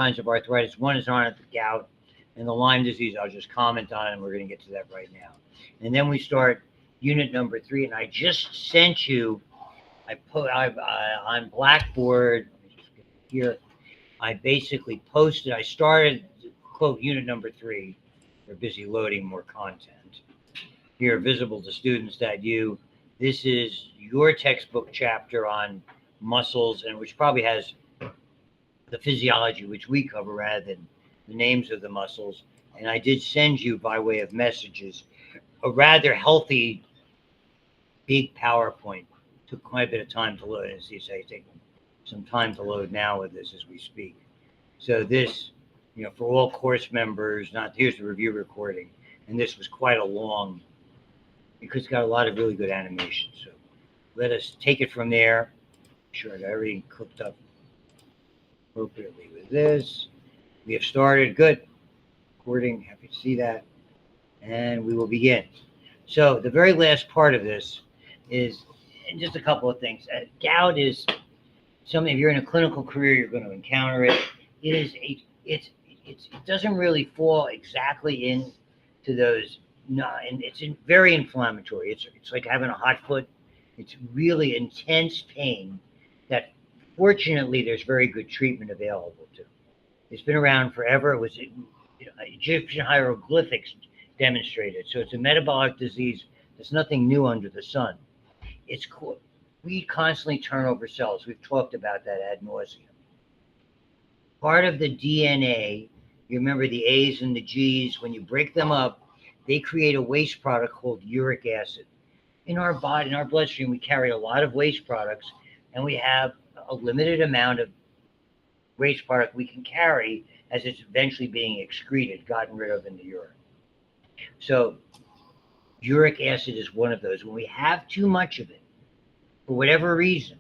kinds of arthritis. One is on the gout, and the Lyme disease. I'll just comment on it, and we're going to get to that right now. And then we start unit number 3, and I just sent you. I put on Blackboard. Let me just get here. I basically posted. I started quote unit number 3. They're busy loading more content. Here, visible to students that you. This is your textbook chapter on muscles, and which probably has the physiology, which we cover, rather than the names of the muscles. And I did send you, by way of messages, a rather healthy, big PowerPoint. Took quite a bit of time to load. As you say, take some time to load now with this as we speak. So this, for all course members, here's the review recording. And this was quite a long, because it's got a lot of really good animation. So let us take it from there. Sure, I got everything cooked up appropriately with this. We have started. Good. Recording. Happy to see that. And we will begin. So the very last part of this is, and just a couple of things. Gout is something, if you're in a clinical career, you're going to encounter it. It doesn't really fall exactly into those. No, and it's very inflammatory. It's like having a hot foot. It's really intense pain that, fortunately, there's very good treatment available to. It's been around forever. It was Egyptian hieroglyphics demonstrated. So it's a metabolic disease. There's nothing new under the sun. We constantly turn over cells. We've talked about that ad nauseum. Part of the DNA, you remember the A's and the G's, when you break them up, they create a waste product called uric acid. In our body, in our bloodstream, we carry a lot of waste products, and we have a limited amount of waste product we can carry as it's eventually being excreted, gotten rid of in the urine. So uric acid is one of those. When we have too much of it, for whatever reason,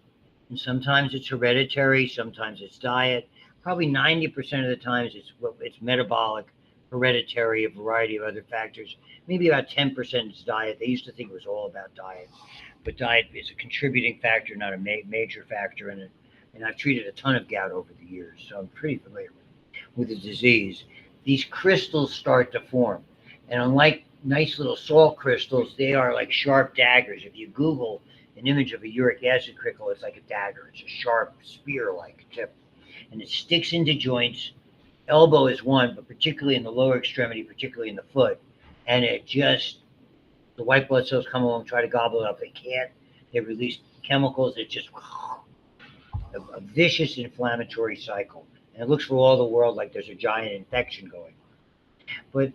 and sometimes it's hereditary, sometimes it's diet, probably 90% of the times it's metabolic, hereditary, a variety of other factors. Maybe about 10% is diet. They used to think it was all about diet, but diet is a contributing factor, not a major factor in it. And I've treated a ton of gout over the years, so I'm pretty familiar with the disease. These crystals start to form, and unlike nice little salt crystals, they are like sharp daggers. If you Google an image of a uric acid crystal, it's like a dagger. It's a sharp spear-like tip, and it sticks into joints. Elbow is one, but particularly in the lower extremity, particularly in the foot, and the white blood cells come along, try to gobble it up. They can't. They release chemicals. It's just a vicious inflammatory cycle, and it looks for all the world like there's a giant infection going. But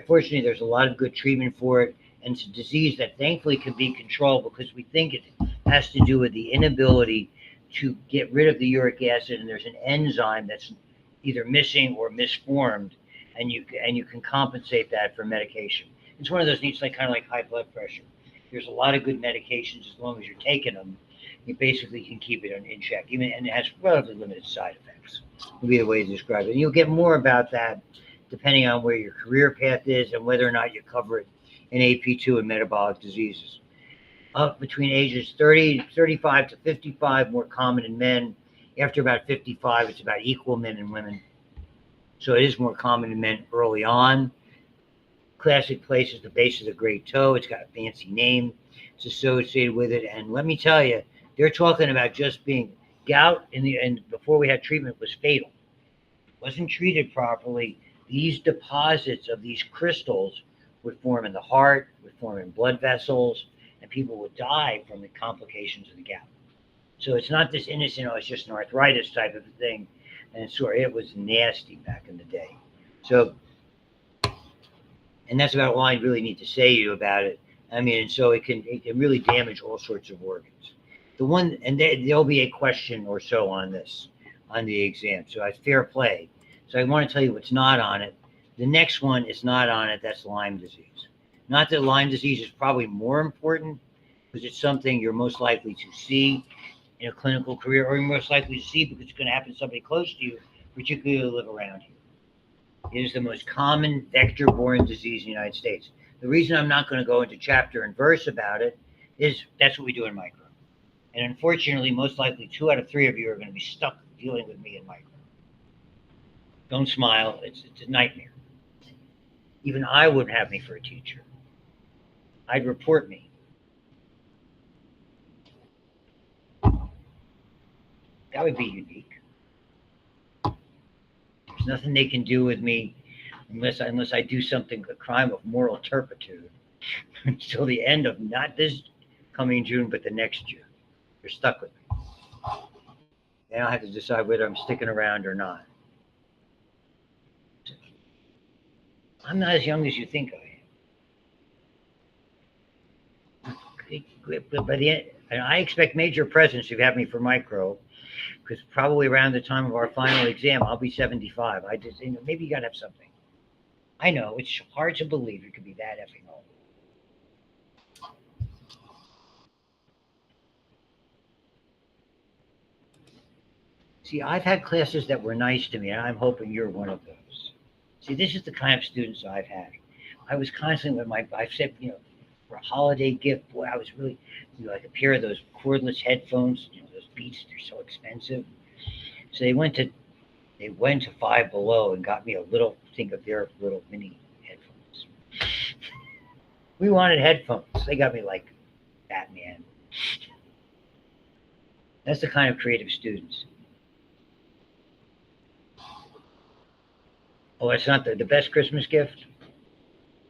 fortunately, there's a lot of good treatment for it, and it's a disease that thankfully can be controlled, because we think it has to do with the inability to get rid of the uric acid, and there's an enzyme that's either missing or misformed, and you can compensate that for medication. It's one of those needs, kind of like high blood pressure. There's a lot of good medications. As long as you're taking them, you basically can keep it in check, and it has relatively limited side effects. Would be the way to describe it. And you'll get more about that depending on where your career path is and whether or not you cover it in AP2 and metabolic diseases. Up between ages 35 to 55, more common in men. After about 55, it's about equal men and women. So it is more common in men early on. Classic place is the base of the great toe. It's got a fancy name. It's associated with it. And let me tell you, they're talking about just being gout, and before we had treatment, was fatal. It wasn't treated properly. These deposits of these crystals would form in the heart, would form in blood vessels, and people would die from the complications of the gout. So it's not this innocent, it's just an arthritis type of thing. And it was nasty back in the day. So, and that's about all I really need to say to you about it. I mean, and so it can really damage all sorts of organs. There'll be a question or so on this, on the exam. So it's fair play. So I want to tell you what's not on it. The next one is not on it. That's Lyme disease. Not that Lyme disease is probably more important, because it's something you're most likely to see in a clinical career, or you're most likely to see because it's going to happen to somebody close to you, particularly who live around here. It is the most common vector-borne disease in the United States. The reason I'm not going to go into chapter and verse about it is that's what we do in micro. And unfortunately, most likely 2 out of 3 of you are going to be stuck dealing with me in micro. Don't smile. It's a nightmare. Even I wouldn't have me for a teacher. I'd report me. That would be unique. There's nothing they can do with me unless I do something, a crime of moral turpitude, until the end of not this coming June, but the next June. They're stuck with me. Then I'll have to decide whether I'm sticking around or not. I'm not as young as you think I am. But by the end, and I expect major presence if you have me for micro, because probably around the time of our final exam, I'll be 75. I just, maybe you got to have something. I know it's hard to believe it could be that effing old. See, I've had classes that were nice to me, and I'm hoping you're one of those. See, this is the kind of students I've had. I was constantly with I've said, for a holiday gift, boy, I was really, like a pair of those cordless headphones, those Beats, they're so expensive. So they went to Five Below and got me a little thing of their little mini headphones. We wanted headphones. They got me like Batman. That's the kind of creative students. Oh, it's not the best Christmas gift.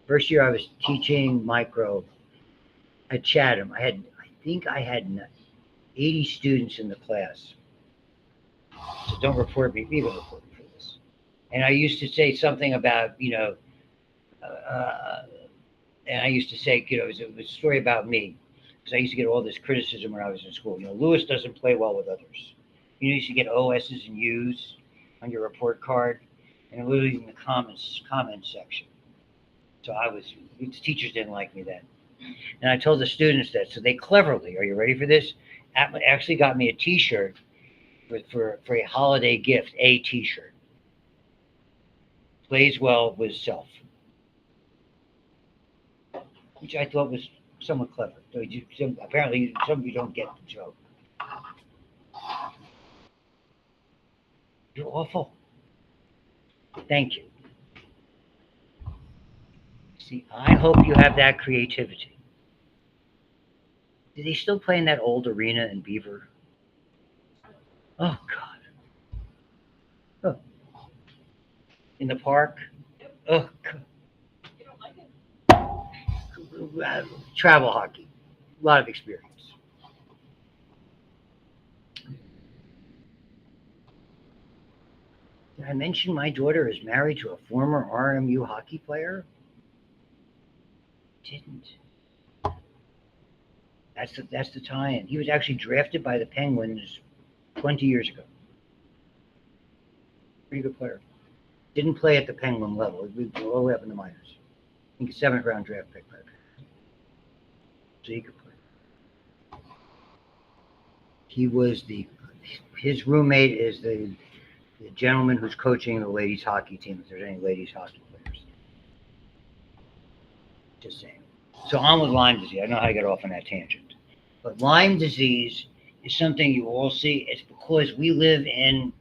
First year I was teaching micro at Chatham. I think I had 80 students in the class. So don't report me. People report me for this. And I used to say something about, and I used to say, it was a story about me, because I used to get all this criticism when I was in school. Lewis doesn't play well with others. You used to get OS's and U's on your report card, and literally in the comments section. So the teachers didn't like me then. And I told the students that. So they cleverly, are you ready for this? Actually got me a T-shirt for a holiday gift, a T-shirt. Plays well with self. Which I thought was somewhat clever. Apparently, some of you don't get the joke. You're awful. Thank you. See, I hope you have that creativity. Do they still play in that old arena in Beaver? Oh, God. Oh. In the park? Oh, God. You don't like it? Travel hockey. A lot of experience. Did I mention my daughter is married to a former RMU hockey player? Didn't. That's the tie-in. He was actually drafted by the Penguins 20 years ago. Pretty good player. Didn't play at the Penguin level. We were all the way up in the minors. I think a 7th round draft pick by the Penguins. So he could play. His roommate is the gentleman who's coaching the ladies hockey team, if there's any ladies hockey players. Just saying. So on with Lyme disease. I know how to get off on that tangent. But Lyme disease is something you all see. It's because we live in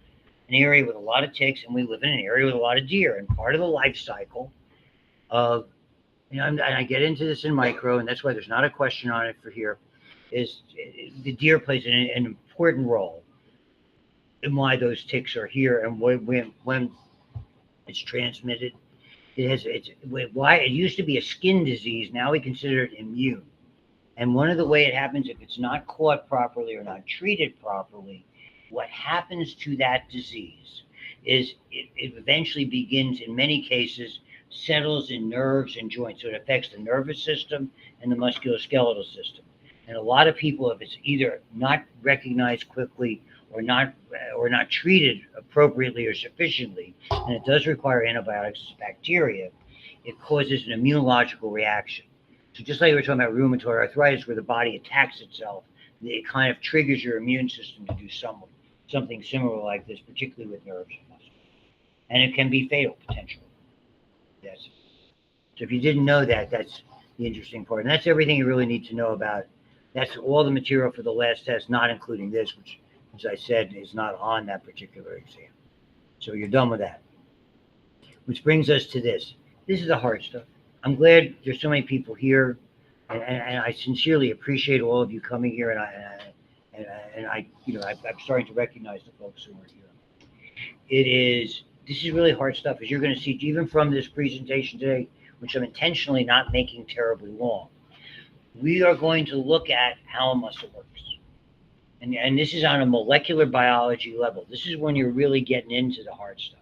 an area with a lot of ticks, and we live in an area with a lot of deer. And part of the life cycle of, and I get into this in micro, and that's why there's not a question on it for here, is the deer plays an important role in why those ticks are here and when it's transmitted. Why it used to be a skin disease. Now we consider it immune. And one of the way it happens, if it's not caught properly or not treated properly, what happens to that disease is it eventually begins, in many cases, settles in nerves and joints. So it affects the nervous system and the musculoskeletal system. And a lot of people, if it's either not recognized quickly or not treated appropriately or sufficiently, and it does require antibiotics, it's bacteria, it causes an immunological reaction. So just like we were talking about rheumatoid arthritis, where the body attacks itself, it kind of triggers your immune system to do something similar like this, particularly with nerves and muscles. And it can be fatal, potentially. Yes. So if you didn't know that, that's the interesting part. And that's everything you really need to know about. That's all the material for the last test, not including this, which, as I said, is not on that particular exam. So you're done with that. which brings us to this. This is the hard stuff. I'm glad there's so many people here, and I sincerely appreciate all of you coming here, and I, I'm starting to recognize the folks who are here. This is really hard stuff, as you're going to see, even from this presentation today, which I'm intentionally not making terribly long. We are going to look at how a muscle works. And this is on a molecular biology level. This is when you're really getting into the hard stuff.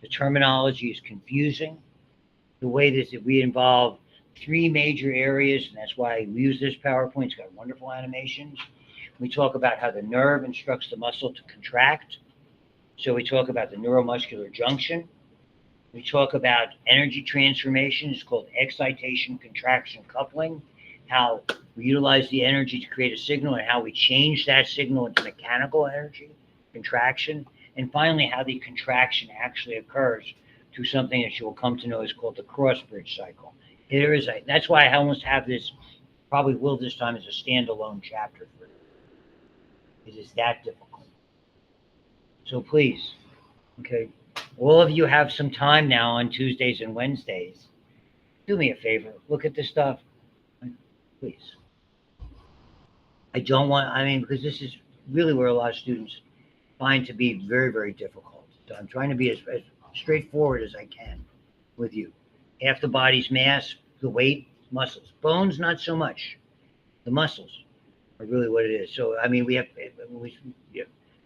The terminology is confusing. The way that we involve three major areas, and that's why we use this PowerPoint. It's got wonderful animations. We talk about how the nerve instructs the muscle to contract. So we talk about the neuromuscular junction. We talk about energy transformation. It's called excitation, contraction, coupling. How we utilize the energy to create a signal and how we change that signal into mechanical energy, contraction. And finally, how the contraction actually occurs through something that you'll come to know is called the cross-bridge cycle. That's why I almost have this, probably will this time, as a standalone chapter for it. It is that difficult. So please, okay, all of you have some time now on Tuesdays and Wednesdays. Do me a favor, look at this stuff, please. Because this is really where a lot of students find to be very, very difficult. So I'm trying to be as straightforward as I can with you. Half the body's mass, the weight, muscles. Bones, not so much. The muscles are really what it is. So, we have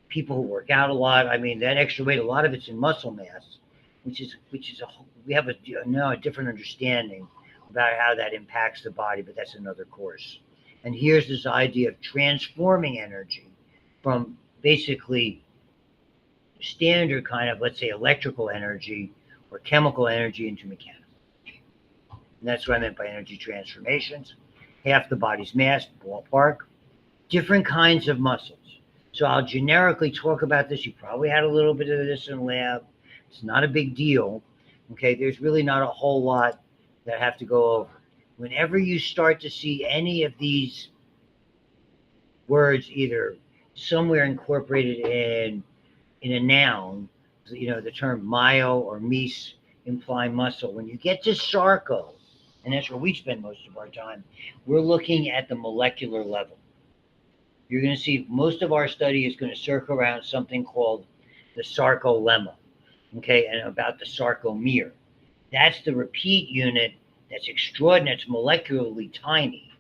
people who work out a lot. That extra weight, a lot of it's in muscle mass, we have now a different understanding about how that impacts the body, but that's another course. And here's this idea of transforming energy from basically standard kind of, let's say, electrical energy or chemical energy into mechanical. And that's what I meant by energy transformations. Half the body's mass, ballpark. Different kinds of muscles. So I'll generically talk about this. You probably had a little bit of this in lab. It's not a big deal. Okay, there's really not a whole lot that I have to go over. Whenever you start to see any of these words either somewhere incorporated in a noun, the term myo or mes imply muscle. When you get to sarco, and that's where we spend most of our time, we're looking at the molecular level. You're going to see most of our study is going to circle around something called the sarcolemma, okay, and about the sarcomere. That's the repeat unit that's extraordinary, it's molecularly tiny,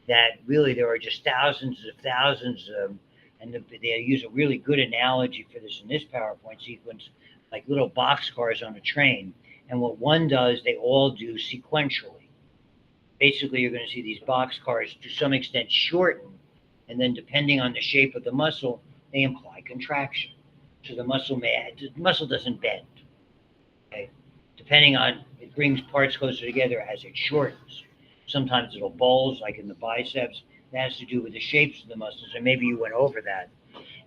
that really there are just thousands of thousands of them, and they use a really good analogy for this in this PowerPoint sequence, like little boxcars on a train. And what one does, they all do sequentially. Basically, you're going to see these boxcars to some extent shorten, and then depending on the shape of the muscle, they imply contraction. So the muscle doesn't bend. Okay? Depending on, it brings parts closer together as it shortens. Sometimes it'll bulge, like in the biceps. That has to do with the shapes of the muscles, and maybe you went over that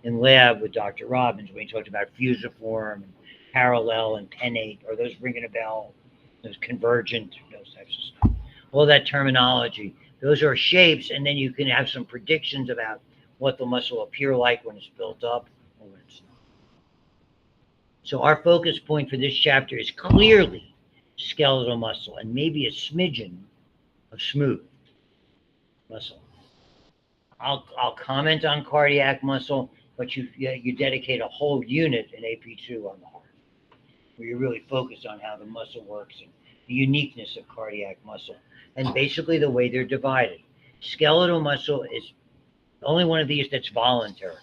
in lab with Dr. Robbins when he talked about fusiform, and parallel, and pennate. Are those ringing a bell? Those convergent, those types of stuff. All that terminology. Those are shapes, and then you can have some predictions about what the muscle will appear like when it's built up or when it's not. So our focus point for this chapter is clearly skeletal muscle and maybe a smidgen of smooth muscle. I'll comment on cardiac muscle, but you dedicate a whole unit in AP2 on the heart, where you really focus on how the muscle works and the uniqueness of cardiac muscle, and basically the way they're divided. Skeletal muscle is the only one of these that's voluntary.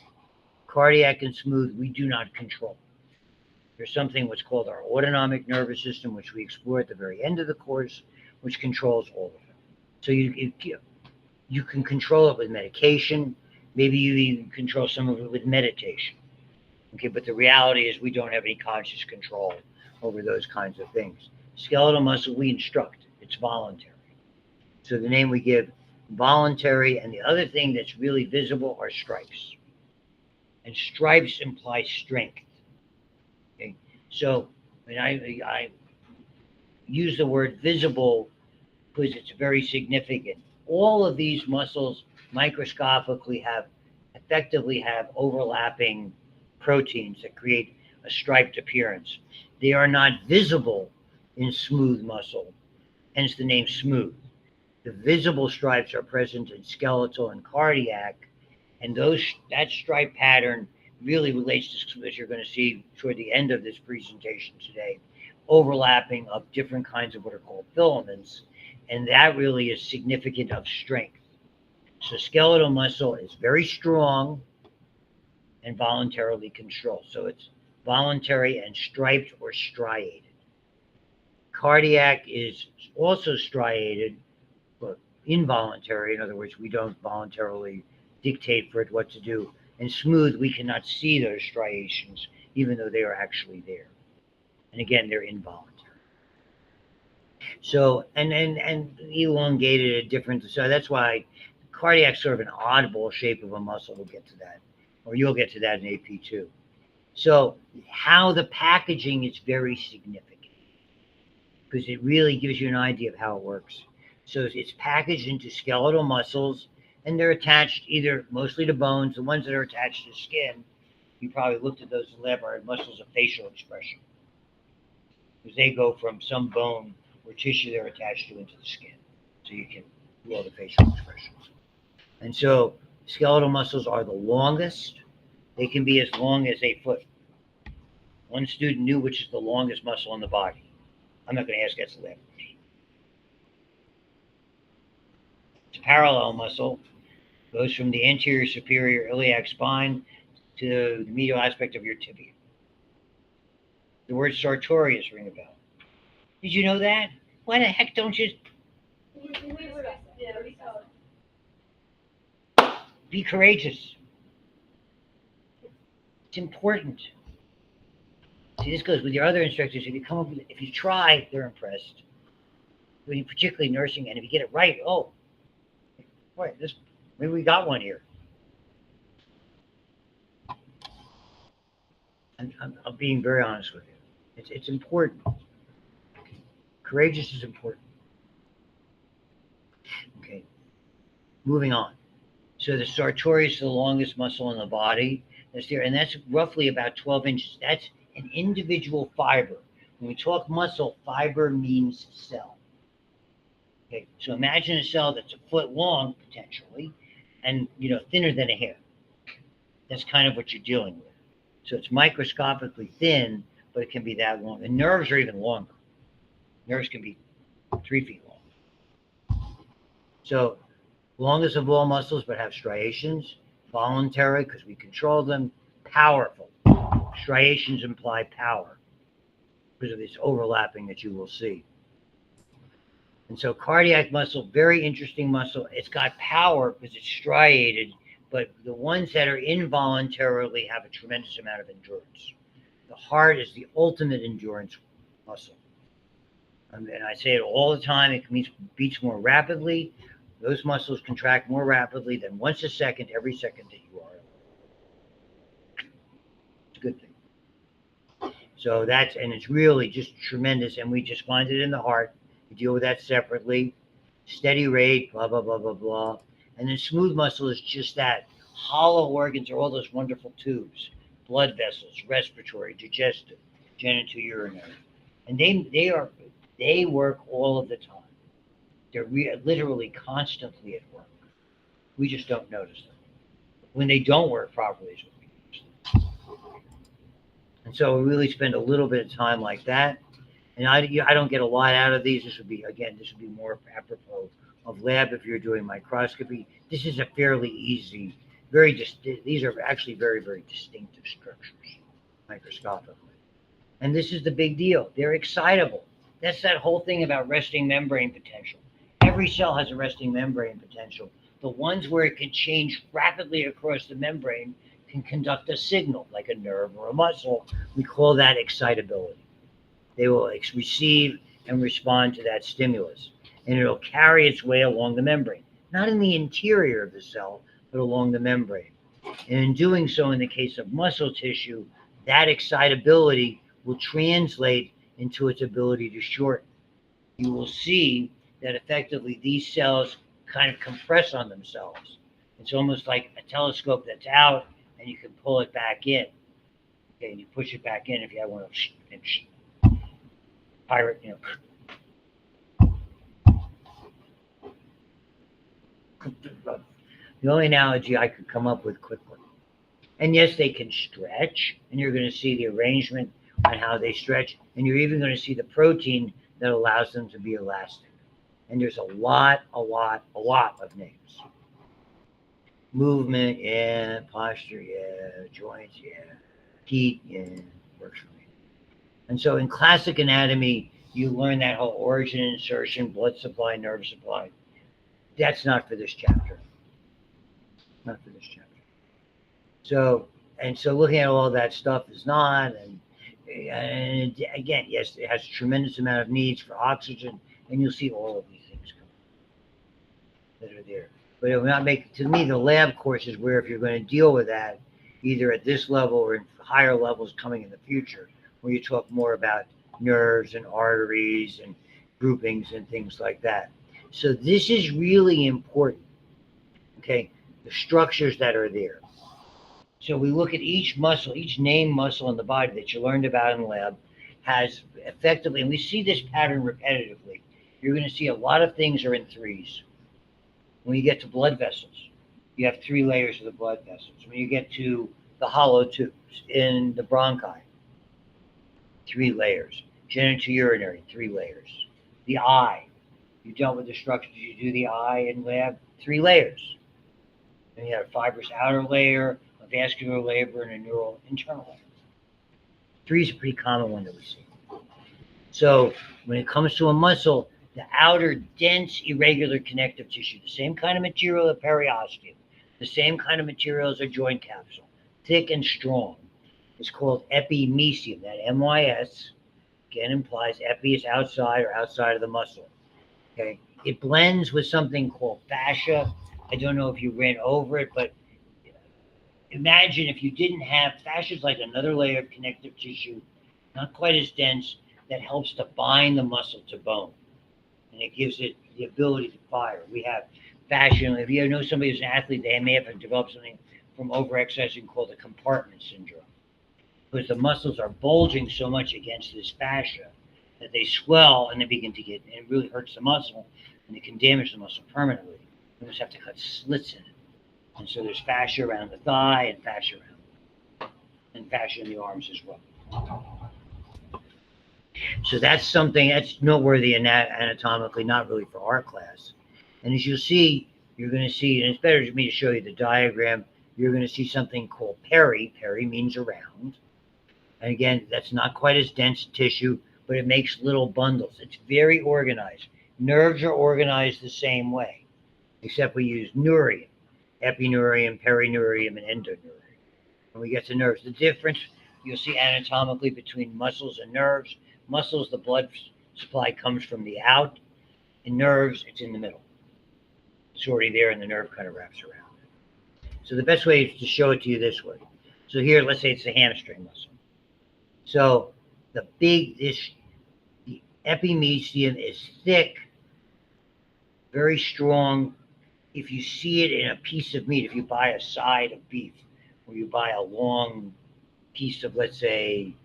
Cardiac and smooth, we do not control. There's something what's called our autonomic nervous system, which we explore at the very end of the course, which controls all of it. So you can control it with medication. Maybe you even control some of it with meditation. Okay, but the reality is we don't have any conscious control over those kinds of things. Skeletal muscle, we instruct. It's voluntary. So the name we give, voluntary, and the other thing that's really visible are stripes. And stripes imply strength. Okay, so when I use the word visible because it's very significant. All of these muscles microscopically effectively have overlapping proteins that create a striped appearance. They are not visible in smooth muscle, hence the name smooth. The visible stripes are present in skeletal and cardiac, and that stripe pattern really relates to, as you're going to see toward the end of this presentation today, overlapping of different kinds of what are called filaments, and that really is significant of strength. So skeletal muscle is very strong and voluntarily controlled. So it's voluntary and striped or striated. Cardiac is also striated, but involuntary. In other words, we don't voluntarily dictate for it what to do. And smooth, we cannot see those striations, even though they are actually there. And again, they're involuntary. So, and elongated at different, so that's why cardiac's sort of an oddball shape of a muscle. We'll get to that, or you'll get to that in AP2. So how the packaging is very significant because it really gives you an idea of how it works. So it's packaged into skeletal muscles, and they're attached either mostly to bones. The ones that are attached to skin, you probably looked at those in the lab, are muscles of facial expression, because they go from some bone or tissue they're attached to into the skin, so you can do all the facial expressions. And so skeletal muscles are the longest. They can be as long as a foot. One student knew which is the longest muscle in the body. I'm not going to ask, that's the lab question. It's a parallel muscle. Goes from the anterior superior iliac spine to the medial aspect of your tibia. The word sartorius ring a bell. Did you know that? Why the heck don't you? Be courageous. It's important. See, this goes with your other instructors. If you try, they're impressed. When you, particularly nursing, and if you get it right, oh, boy, maybe we got one here. I'm being very honest with you. It's important. Courageous is important. Okay, moving on. So the sartorius is the longest muscle in the body. That's there, and that's roughly about 12 inches. That's an individual fiber. When we talk muscle, fiber means cell. Okay, so imagine a cell that's a foot long, potentially, and thinner than a hair. That's kind of what you're dealing with. So it's microscopically thin, but it can be that long. And nerves are even longer. Nerves can be 3 feet long. So longest of all muscles, but have striations. Voluntary, because we control them. Powerful. Striations imply power because of this overlapping that you will see. And so cardiac muscle, very interesting muscle. It's got power because it's striated, but the ones that are involuntarily have a tremendous amount of endurance. The heart is the ultimate endurance muscle. And I say it all the time, it beats more rapidly. Those muscles contract more rapidly than once a second, every second that you are. It's a good thing. So and it's really just tremendous. And we just find it in the heart. We deal with that separately. Steady rate, blah, blah, blah, blah, blah. And then smooth muscle is just that. Hollow organs are all those wonderful tubes, blood vessels, respiratory, digestive, genitourinary. And they work all of the time. They're literally constantly at work. We just don't notice them. When they don't work properly is when we notice them. And so we really spend a little bit of time like that. And I don't get a lot out of these. This would be more apropos of lab if you're doing microscopy. This is a fairly easy, these are actually very, very distinctive structures microscopically. And this is the big deal. They're excitable. That's that whole thing about resting membrane potential. Every cell has a resting membrane potential. The ones where it can change rapidly across the membrane can conduct a signal, like a nerve or a muscle. We call that excitability. They will receive and respond to that stimulus, and it'll carry its way along the membrane, not in the interior of the cell, but along the membrane. And in doing so, in the case of muscle tissue, that excitability will translate into its ability to shorten. You will see that effectively these cells kind of compress on themselves. It's almost like a telescope that's out and you can pull it back in. Okay, and you push it back in if you have one of those pirate, the only analogy I could come up with quickly. And yes, they can stretch, and you're going to see the arrangement on how they stretch, and you're even going to see the protein that allows them to be elastic. And there's a lot of names. Movement, yeah. Posture, yeah. Joints, yeah. Heat, yeah. Works for me. And so in classic anatomy, you learn that whole origin, insertion, blood supply, nerve supply. That's not for this chapter. Not for this chapter. So looking at all that stuff is not, and again, yes, it has a tremendous amount of needs for oxygen, and you'll see all of these things come that are there. But it will not make, to me, the lab course is where if you're going to deal with that, either at this level or in higher levels coming in the future, where you talk more about nerves and arteries and groupings and things like that. So this is really important, okay? The structures that are there. So we look at each muscle, each named muscle in the body that you learned about in the lab has effectively, and we see this pattern repetitively. You're going to see a lot of things are in threes. When you get to blood vessels, you have 3 layers of the blood vessels. When you get to the hollow tubes in the bronchi, 3 layers. Genitourinary, 3 layers. The eye, you dealt with the structure. Did you do the eye in lab? 3 layers. Then you have a fibrous outer layer, a vascular layer, and a neural internal layer. 3 is a pretty common one that we see. So when it comes to a muscle, the outer dense irregular connective tissue, the same kind of material as periosteum, the same kind of material as a joint capsule, thick and strong, is called epimysium. That MYS again implies epi is outside or outside of the muscle. Okay, it blends with something called fascia. I don't know if you ran over it, but imagine if you didn't have fascia, is like another layer of connective tissue, not quite as dense, that helps to bind the muscle to bone, and it gives it the ability to fire. We have fascia. If you know somebody who's an athlete, they may have developed something from overexercising called a compartment syndrome, because the muscles are bulging so much against this fascia that they swell and they begin to get, and it really hurts the muscle, and it can damage the muscle permanently. You just have to cut slits in it. And so there's fascia around the thigh and fascia in the arms as well. So that's something that's noteworthy anatomically, not really for our class. And as you'll see, you're going to see, and it's better for me to show you the diagram, you're going to see something called peri. Peri means around. And again, that's not quite as dense tissue, but it makes little bundles. It's very organized. Nerves are organized the same way, except we use neurium, epineurium, perineurium, and endoneurium. When we get to nerves, the difference you'll see anatomically between muscles and nerves. Muscles, the blood supply comes from the out. In nerves, it's in the middle. It's already there, and the nerve kind of wraps around it. So the best way is to show it to you this way. So here, let's say it's the hamstring muscle. So the epimysium is thick, very strong. If you see it in a piece of meat, if you buy a side of beef, or you buy a long piece of, let's say,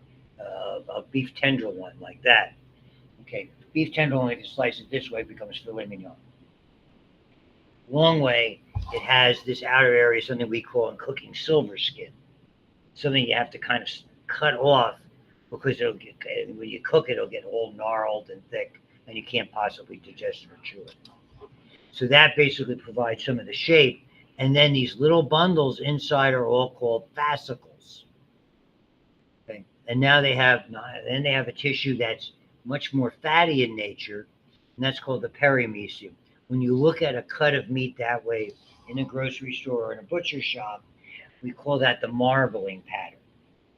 a beef tenderloin like that. Okay, beef tenderloin, if you slice it this way, becomes filet mignon. Long way, it has this outer area, something we call in cooking silver skin. Something you have to kind of cut off, because when you cook it, it'll get all gnarled and thick, and you can't possibly digest it or chew it. So that basically provides some of the shape. And then these little bundles inside are all called fascicles. Okay. And now they have a tissue that's much more fatty in nature, and that's called the perimysium. When you look at a cut of meat that way in a grocery store or in a butcher shop, we call that the marbling pattern.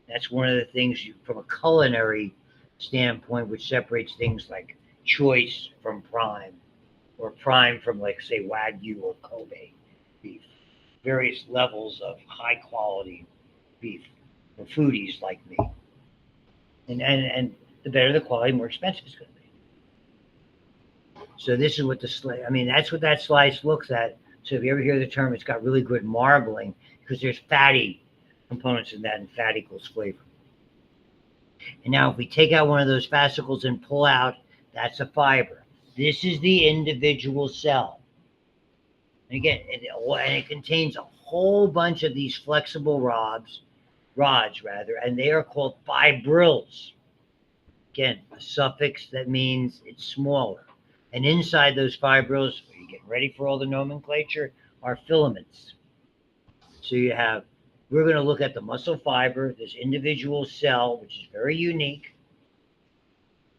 That's one of the things from a culinary standpoint, which separates things like choice from prime, or prime from, like, say, Wagyu or Kobe beef. Various levels of high quality beef for foodies like me. And the better the quality, more expensive it's going to be. So this is what that's what that slice looks at. So if you ever hear the term, it's got really good marbling, because there's fatty components in that, and fat equals flavor. And now if we take out one of those fascicles and pull out, that's a fiber. This is the individual cell. And again, it contains a whole bunch of these flexible rods, and they are called fibrils. Again, a suffix that means it's smaller. And inside those fibrils, are you getting ready for all the nomenclature, are filaments. So we're going to look at the muscle fiber, this individual cell, which is very unique.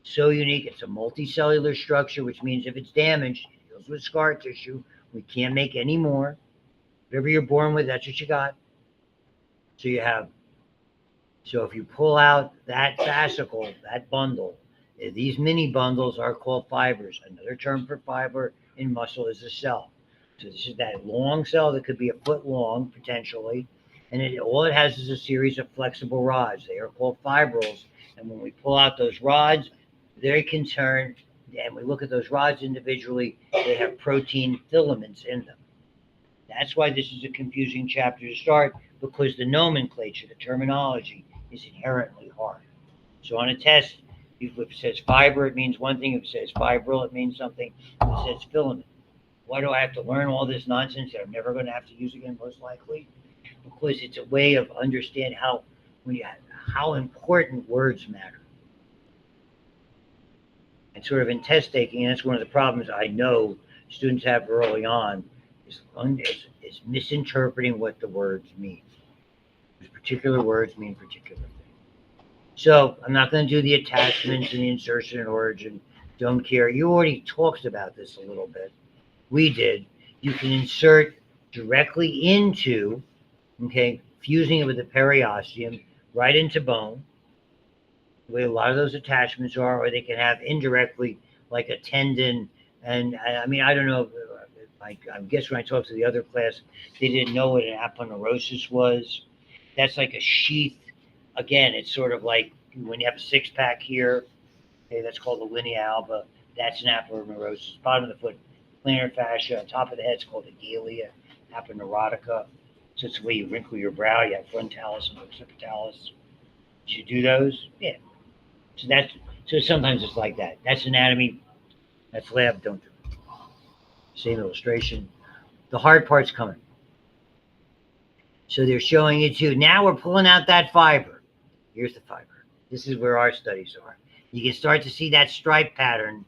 So unique, it's a multicellular structure, which means if it's damaged, it deals with scar tissue. We can't make any more. Whatever you're born with, that's what you got. So if you pull out that fascicle, that bundle, these mini bundles are called fibers. Another term for fiber in muscle is a cell. So this is that long cell that could be a foot long, potentially. And all it has is a series of flexible rods. They are called fibrils. And when we pull out those rods, they can turn, and we look at those rods individually, they have protein filaments in them. That's why this is a confusing chapter to start, because the nomenclature, the terminology, is inherently hard. So on a test, if it says fiber, it means one thing. If it says fibril, it means something. If it says filament, why do I have to learn all this nonsense that I'm never going to have to use again, most likely? Because it's a way of understanding how important words matter. And sort of in test taking, and that's one of the problems I know students have early on, is misinterpreting what the words mean. Because particular words mean particular things. So I'm not going to do the attachments and the insertion and origin. Don't care. You already talked about this a little bit. We did. You can insert directly into, fusing it with the periosteum right into bone, the way a lot of those attachments are, or they can have indirectly like a tendon. And I mean, I don't know. I guess when I talked to the other class, they didn't know what an aponeurosis was. That's like a sheath. Again, it's sort of like when you have a six-pack here. Okay, that's called the linea alba. That's an aponeurosis. Bottom of the foot, plantar fascia. On top of the head, it's called the galea aponeurotica. So it's the way you wrinkle your brow. You have frontalis and occipitalis. Did you do those? Yeah. So sometimes it's like that. That's anatomy. That's lab. Don't do it. Same illustration. The hard part's coming. So they're showing it to you. Now we're pulling out that fiber. Here's the fiber. This is where our studies are. You can start to see that stripe pattern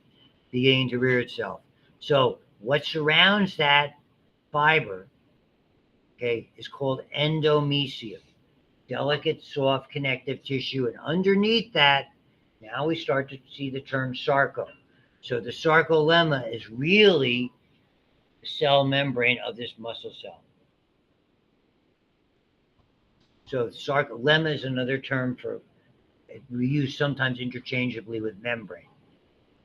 beginning to rear itself. So what surrounds that fiber, is called endomysium. Delicate, soft, connective tissue. And underneath that, now we start to see the term sarcome. So the sarcolemma is really the cell membrane of this muscle cell. So sarcolemma is another term for, we use sometimes interchangeably with membrane.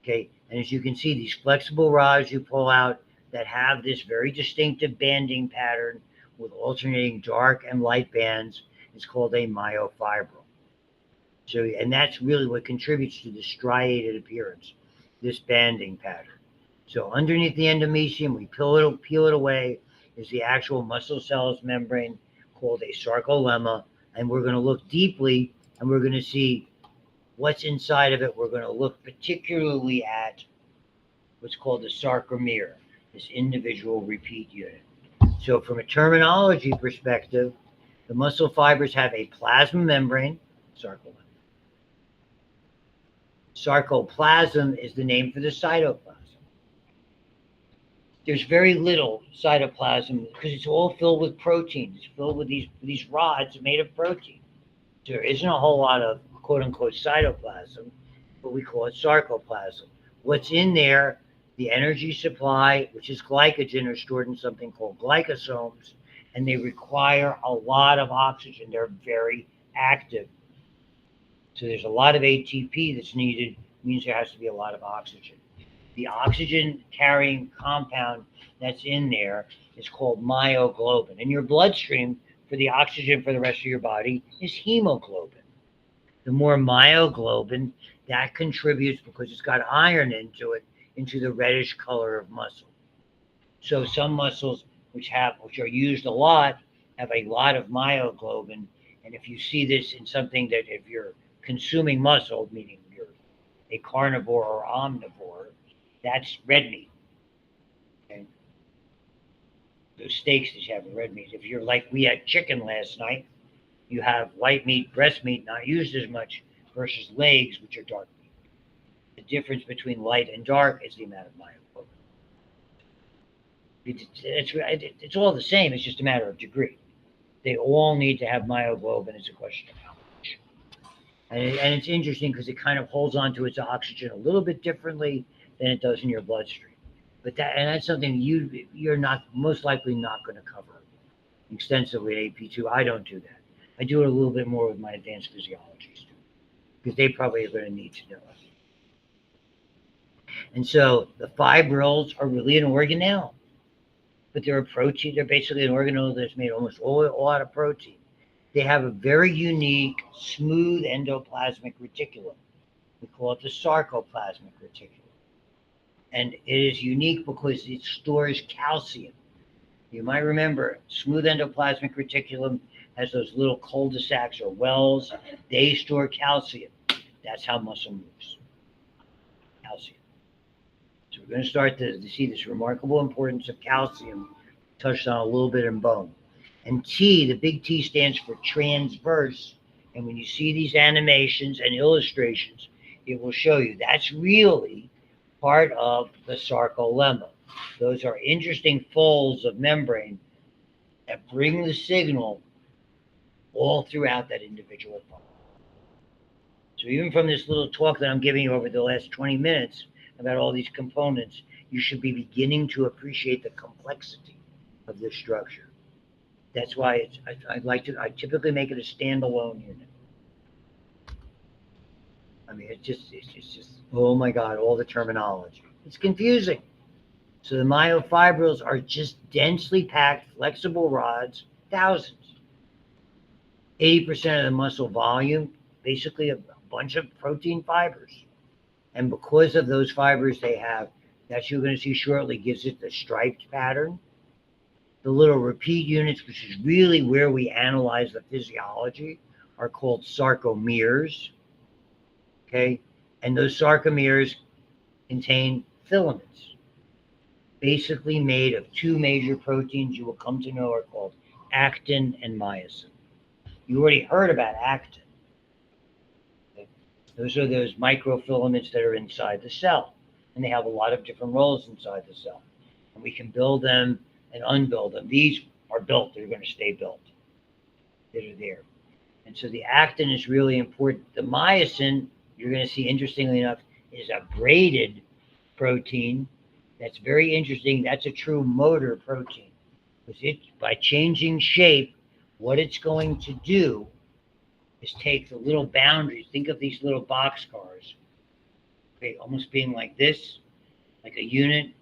And as you can see, these flexible rods you pull out that have this very distinctive banding pattern with alternating dark and light bands is called a myofibril. So, and that's really what contributes to the striated appearance, this banding pattern. So underneath the endomysium, we peel it away, is the actual muscle cells membrane called a sarcolemma. And we're going to look deeply, and we're going to see what's inside of it. We're going to look particularly at what's called the sarcomere, this individual repeat unit. So from a terminology perspective, the muscle fibers have a plasma membrane, sarcolemma. Sarcoplasm is the name for the cytoplasm. There's very little cytoplasm because it's all filled with protein. It's filled with these rods made of protein. There isn't a whole lot of quote-unquote cytoplasm, but we call it sarcoplasm. What's in there, the energy supply, which is glycogen, are stored in something called glycosomes, and they require a lot of oxygen. They're very active. So there's a lot of ATP that's needed, means there has to be a lot of oxygen. The oxygen carrying compound that's in there is called myoglobin. And your bloodstream for the oxygen for the rest of your body is hemoglobin. The more myoglobin, that contributes, because it's got iron into it, into the reddish color of muscle. So some muscles which are used a lot have a lot of myoglobin. And if you see this in something that if you're consuming muscle, meaning you're a carnivore or omnivore, that's red meat. Okay? Those steaks that you have in red meat. If you're like we had chicken last night, you have white meat, breast meat, not used as much, versus legs, which are dark meat. The difference between light and dark is the amount of myoglobin. It's all the same. It's just a matter of degree. They all need to have myoglobin. It's a question of how much. And it's interesting because it kind of holds on to its oxygen a little bit differently than it does in your bloodstream. But that's something you're not most likely not going to cover extensively at AP2. I don't do that. I do it a little bit more with my advanced physiology students because they probably are going to need to know it. And so the fibrils are really an organelle, but they're a protein. They're basically an organelle that's made almost all out of protein. They have a very unique, smooth endoplasmic reticulum. We call it the sarcoplasmic reticulum. And it is unique because it stores calcium. You might remember, smooth endoplasmic reticulum has those little cul-de-sacs or wells. They store calcium. That's how muscle moves. Calcium. So we're going to start to see this remarkable importance of calcium touched on a little bit in bone. And T, the big T stands for transverse. And when you see these animations and illustrations, it will show you that's really part of the sarcolemma. Those are interesting folds of membrane that bring the signal all throughout that individual bone. So even from this little talk that I'm giving you over the last 20 minutes about all these components, you should be beginning to appreciate the complexity of this structure. That's why I typically make it a standalone unit. I mean, it's just, oh my God, all the terminology. It's confusing. So the myofibrils are just densely packed, flexible rods, thousands. 80% of the muscle volume, basically a bunch of protein fibers. And because of those fibers they have, that you're going to see shortly, gives it the striped pattern. The little repeat units, which is really where we analyze the physiology, are called sarcomeres. Okay? And those sarcomeres contain filaments, basically made of two major proteins you will come to know are called actin and myosin. You already heard about actin. Okay? Those are those microfilaments that are inside the cell, and they have a lot of different roles inside the cell. And we can build them and unbuild them. These are built. They're going to stay built. They're there. And so the actin is really important. The myosin, you're going to see, interestingly enough, is a braided protein. That's very interesting. That's a true motor protein. Because by changing shape, what it's going to do is take the little boundaries. Think of these little boxcars, okay, almost being like this, like a unit,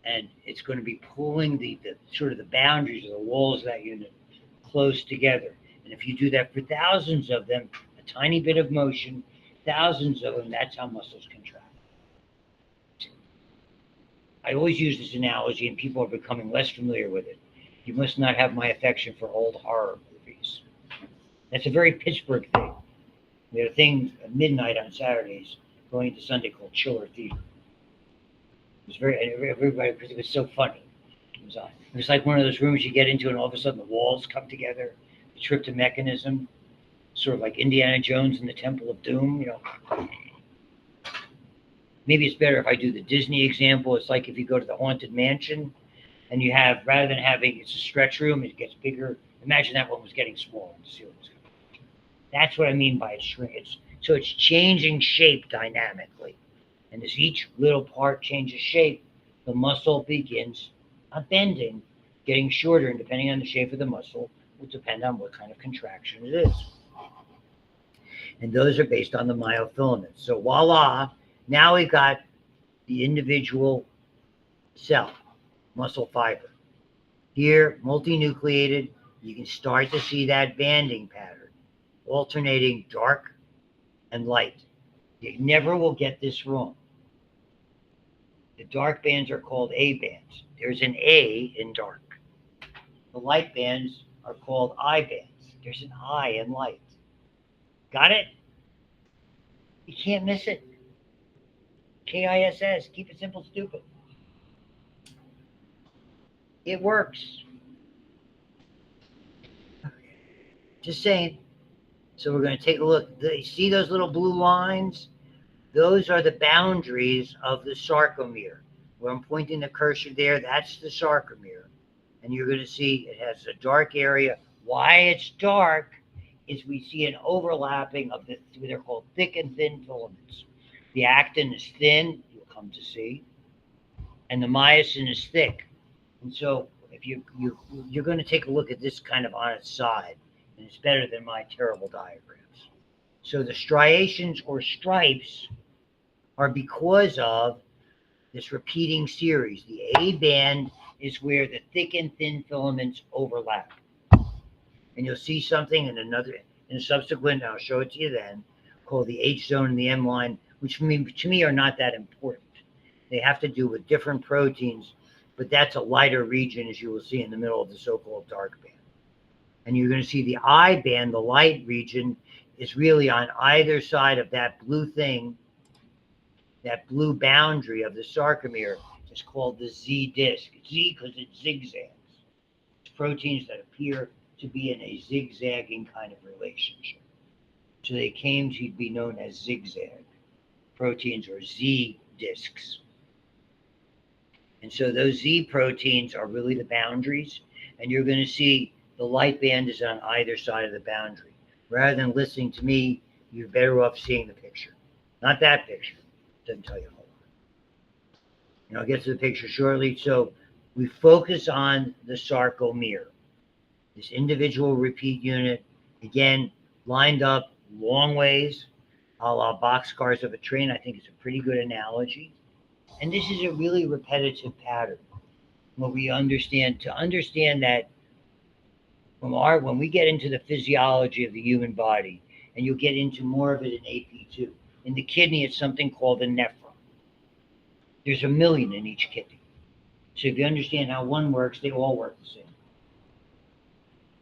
and it's going to be pulling the sort of the boundaries of the walls of that unit close together. And if you do that for thousands of them, a tiny bit of motion, thousands of them, that's how muscles contract. I always use this analogy, and people are becoming less familiar with it. You must not have my affection for old horror movies. That's a very Pittsburgh thing. We had a thing at midnight on Saturdays going into Sunday called Chiller Theater. It was everybody, because it was so funny. It was like one of those rooms you get into, and all of a sudden the walls come together. The trip to mechanism, sort of like Indiana Jones and the Temple of Doom. Maybe it's better if I do the Disney example. It's like if you go to the Haunted Mansion, and you have, rather than having, it's a stretch room, it gets bigger. Imagine that one was getting smaller. The ceiling was coming. That's what I mean by it's so it's changing shape dynamically. And as each little part changes shape, the muscle begins bending, getting shorter, and depending on the shape of the muscle, will depend on what kind of contraction it is. And those are based on the myofilaments. So voila, now we've got the individual cell, muscle fiber. Here, multinucleated, you can start to see that banding pattern, alternating dark and light. You never will get this wrong. The dark bands are called A bands. There's an A in dark. The light bands are called I bands. There's an I in light. Got it? You can't miss it. KISS, keep it simple, stupid. It works. Just saying. So we're going to take a look. See those little blue lines? Those are the boundaries of the sarcomere. Where I'm pointing the cursor there, that's the sarcomere. And you're going to see it has a dark area. Why it's dark is we see an overlapping of the, they're called thick and thin filaments. The actin is thin, you'll come to see, and the myosin is thick. And so if you're going to take a look at this kind of on its side, and it's better than my terrible diagrams. So the striations or stripes are because of this repeating series. The A band is where the thick and thin filaments overlap. And you'll see something in a subsequent, and I'll show it to you then, called the H zone and the M line, which to me are not that important. They have to do with different proteins, but that's a lighter region, as you will see in the middle of the so-called dark band. And you're going to see the I band, the light region, is really on either side of that blue thing. That blue boundary of the sarcomere is called the Z disc. Z because it zigzags. It's proteins that appear to be in a zigzagging kind of relationship. So they came to be known as zigzag proteins or Z discs. And so those Z proteins are really the boundaries, and you're going to see the light band is on either side of the boundary. Rather than listening to me, you're better off seeing the picture. Not that picture. Doesn't tell you a whole lot. And I'll get to the picture shortly. So we focus on the sarcomere, this individual repeat unit, again, lined up long ways, a la boxcars of a train. I think it's a pretty good analogy. And this is a really repetitive pattern. What we understand, to understand that when we get into the physiology of the human body, and you'll get into more of it in AP2, in the kidney, it's something called a nephron. There's 1 million in each kidney. So if you understand how one works, they all work the same.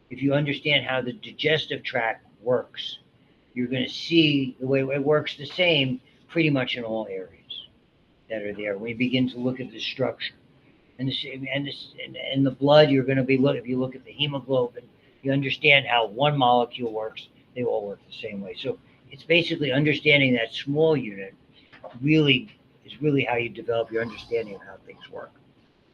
If you understand how the digestive tract works, you're going to see the way it works the same pretty much in all areas that are there. When you begin to look at the structure. And the blood, you're going to be if you look at the hemoglobin, you understand how one molecule works. They all work the same way. So it's basically understanding that small unit is really how you develop your understanding of how things work.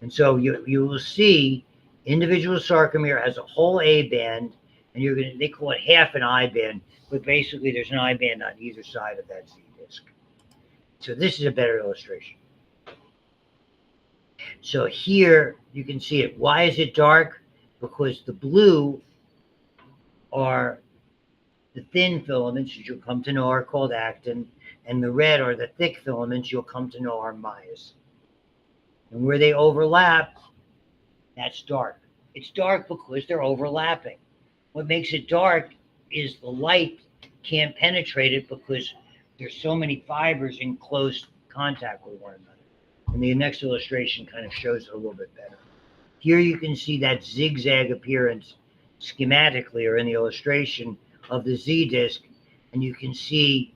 And so you will see individual sarcomere has a whole A band, and they call it half an I band, but basically there's an I band on either side of that Z disc. So this is a better illustration. So here you can see it. Why is it dark? Because the blue are the thin filaments, as you'll come to know, are called actin, and the red are the thick filaments you'll come to know are myosin. And where they overlap, that's dark. It's dark because they're overlapping. What makes it dark is the light can't penetrate it because there's so many fibers in close contact with one another. And the next illustration kind of shows it a little bit better. Here you can see that zigzag appearance schematically or in the illustration of the Z disc, and you can see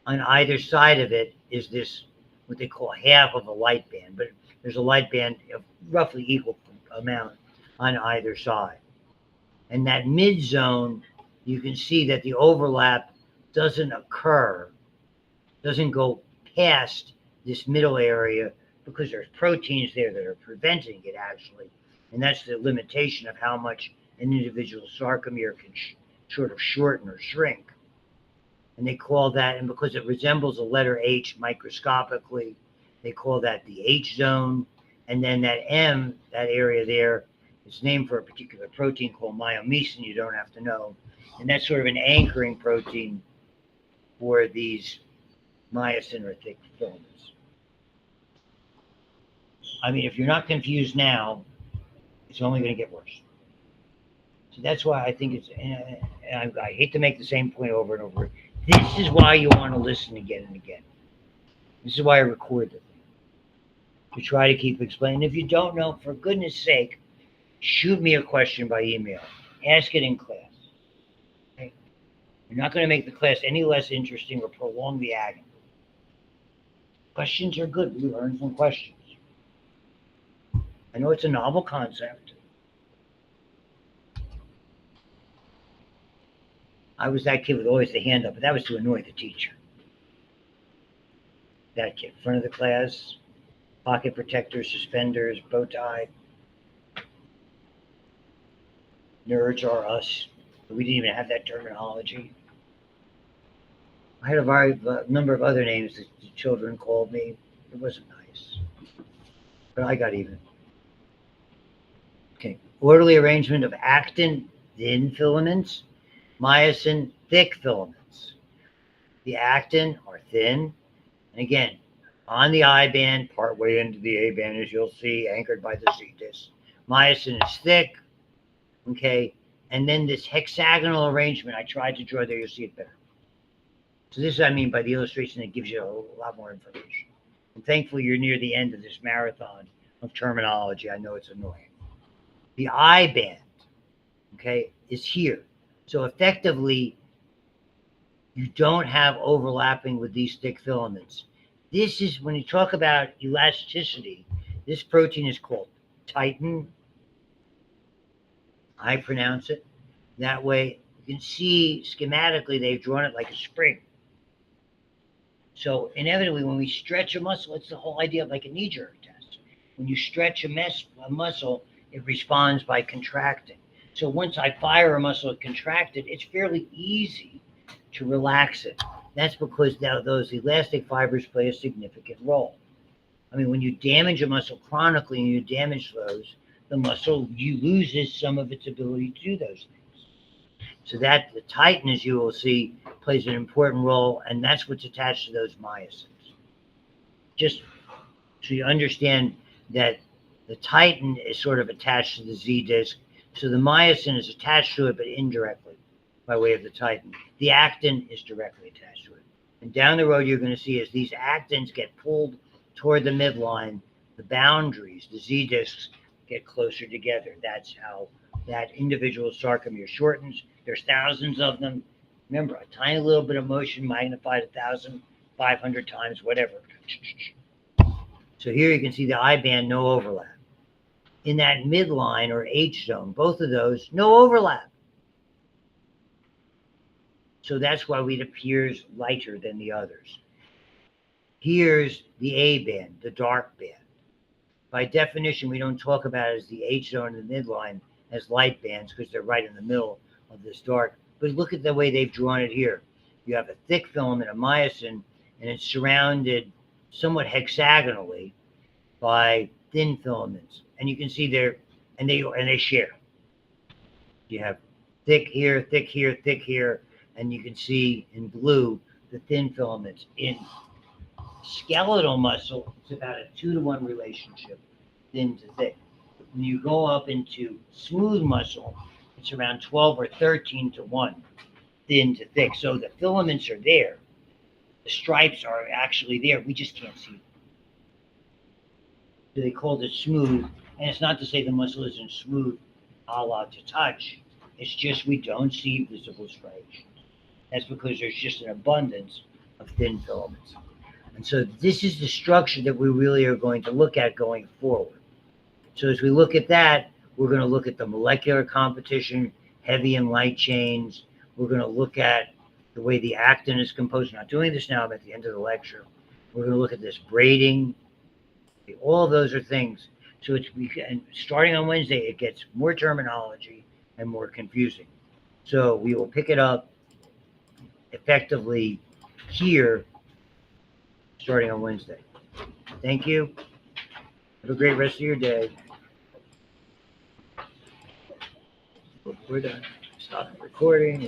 on either side of it is this, what they call half of a light band, but there's a light band of roughly equal amount on either side. And that mid zone, you can see that the overlap doesn't go past this middle area because there's proteins there that are preventing it actually. And that's the limitation of how much an individual sarcomere can sort of shorten or shrink. And they call that, and because it resembles a letter H microscopically, they call that the H zone. And then that M, that area there, is named for a particular protein called myomycin, you don't have to know. And that's sort of an anchoring protein for these myosin or thick filaments. I mean, if you're not confused now, it's only going to get worse. So that's why I think I hate to make the same point over and over. This is why you want to listen again and again. This is why I record the thing. To try to keep explaining. If you don't know, for goodness sake, shoot me a question by email. Ask it in class. Okay? You're not going to make the class any less interesting or prolong the agony. Questions are good. We learn from questions. I know it's a novel concept. I was that kid with always the hand up, but that was to annoy the teacher. That kid, front of the class, pocket protectors, suspenders, bow tie. Nerds are us. We didn't even have that terminology. I had a number of other names that the children called me. It wasn't nice. But I got even. Okay. Orderly arrangement of actin, thin filaments, myosin, thick filaments. The actin are thin. And again, on the I band, partway into the A band, as you'll see, anchored by the C disc. Myosin is thick. Okay. And then this hexagonal arrangement I tried to draw there, you'll see it better. So this is what I mean by the illustration that gives you a lot more information. And thankfully, you're near the end of this marathon of terminology. I know it's annoying. The I band, okay, is here. So effectively, you don't have overlapping with these thick filaments. This is, when you talk about elasticity, this protein is called titin. I pronounce it that way. You can see schematically, they've drawn it like a spring. So inevitably, when we stretch a muscle, it's the whole idea of like a knee-jerk test. When you stretch a muscle, it responds by contracting. So once I fire a muscle contracted, it's fairly easy to relax it. That's because now those elastic fibers play a significant role. I mean, when you damage a muscle chronically and you damage those, the muscle loses some of its ability to do those things. So that the titin, as you will see, plays an important role, and that's what's attached to those myosins. Just so you understand that the titin is sort of attached to the Z disc, so the myosin is attached to it, but indirectly by way of the titin. The actin is directly attached to it. And down the road, you're going to see as these actins get pulled toward the midline, the boundaries, the Z discs, get closer together. That's how that individual sarcomere shortens. There's thousands of them. Remember, a tiny little bit of motion magnified 1,500 times, whatever. So here you can see the I band, no overlap. In that midline or H zone, both of those, no overlap. So that's why it appears lighter than the others. Here's the A band, the dark band. By definition, we don't talk about it as the H zone and the midline as light bands because they're right in the middle of this dark. But look at the way they've drawn it here. You have a thick filament, a myosin, and it's surrounded somewhat hexagonally by thin filaments. And you can see there, and they share. You have thick here, thick here, thick here, and you can see in blue the thin filaments. In skeletal muscle, it's about a 2-to-1 relationship, thin to thick. When you go up into smooth muscle, it's around 12 or 13 to 1, thin to thick. So the filaments are there. The stripes are actually there. We just can't see them. So they called it smooth. And it's not to say the muscle isn't smooth a la to touch. It's just we don't see visible striations. That's because there's just an abundance of thin filaments. And so this is the structure that we really are going to look at going forward. So as we look at that, we're going to look at the molecular competition, heavy and light chains. We're going to look at the way the actin is composed. I'm not doing this now, I'm at the end of the lecture. We're going to look at this braiding. All of those are things. So and starting on Wednesday, it gets more terminology and more confusing. So we will pick it up effectively here starting on Wednesday. Thank you. Have a great rest of your day. We're done. Stop recording.